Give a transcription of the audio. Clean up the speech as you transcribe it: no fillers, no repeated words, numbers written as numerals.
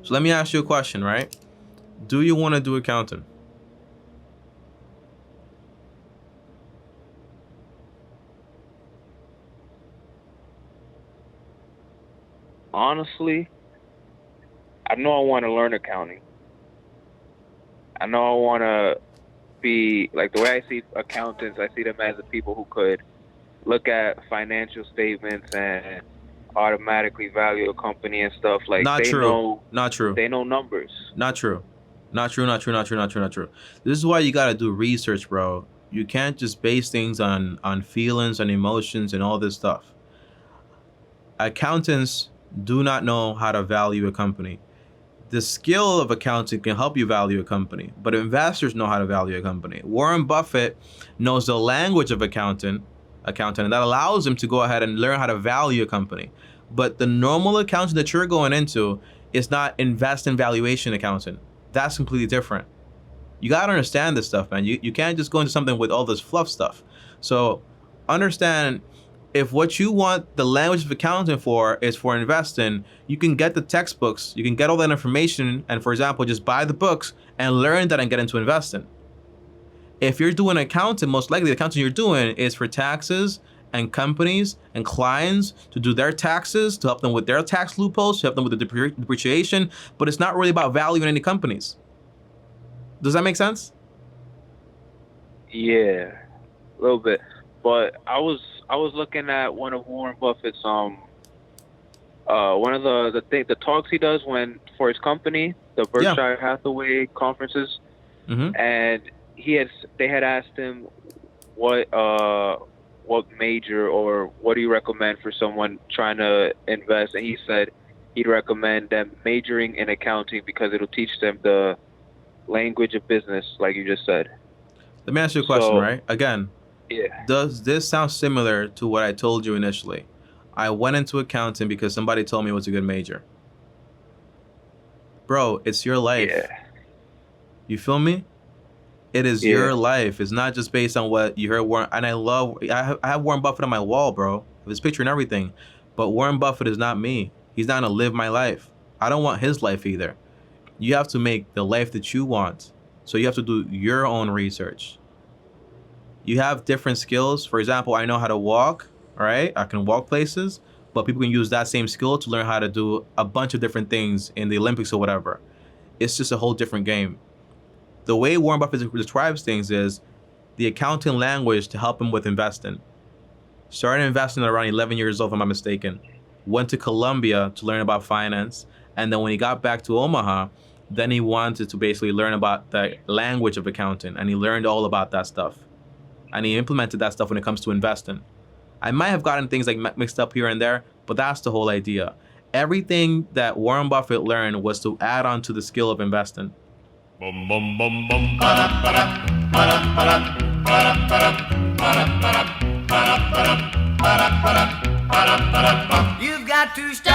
So let me ask you a question, right? Do you want to do accounting? Honestly, I know I want to learn accounting. I know I want to be like the way I see accountants. I see them as the people who could look at financial statements and automatically value a company and stuff. Like Not true. Not true. they know numbers. Not true. Not true, not true, not true, not true, not true. This is why you gotta do research, bro. You can't just base things on feelings and emotions and all this stuff. Accountants do not know how to value a company. The skill of accounting can help you value a company, but investors know how to value a company. Warren Buffett knows the language of accounting, and that allows him to go ahead and learn how to value a company. But the normal accounting that you're going into is not invest in valuation accounting. That's completely different. You gotta understand this stuff, man. You can't just go into something with all this fluff stuff. So understand, if what you want the language of accounting for is for investing, you can get the textbooks, you can get all that information, and for example, just buy the books and learn that and get into investing. If you're doing accounting, most likely the accounting you're doing is for taxes and companies and clients to do their taxes, to help them with their tax loopholes, to help them with the depreciation, but it's not really about valuing any companies. Does that make sense? Yeah, a little bit. But I was looking at one of Warren Buffett's one of the talks he does when for his company, the Berkshire Hathaway conferences, and they had asked him what major or what do you recommend for someone trying to invest, and he said he'd recommend them majoring in accounting because it'll teach them the language of business, like you just said. Let me ask you a question, right? Again, yeah. Does this sound similar to what I told you initially? I went into accounting because somebody told me it was a good major. Bro, it's your life. Yeah. You feel me? It is your life. It's not just based on what you heard Warren. And I have Warren Buffett on my wall, bro, with his picture and everything. But Warren Buffett is not me. He's not gonna live my life. I don't want his life either. You have to make the life that you want. So you have to do your own research. You have different skills. For example, I know how to walk, all right? I can walk places, but people can use that same skill to learn how to do a bunch of different things in the Olympics or whatever. It's just a whole different game. The way Warren Buffett describes things is the accounting language to help him with investing. Started investing at around 11 years old, if I'm not mistaken. Went to Columbia to learn about finance. And then when he got back to Omaha, then he wanted to basically learn about the language of accounting. And he learned all about that stuff. And he implemented that stuff when it comes to investing. I might have gotten things like mixed up here and there, but that's the whole idea. Everything that Warren Buffett learned was to add on to the skill of investing. You've got to stop.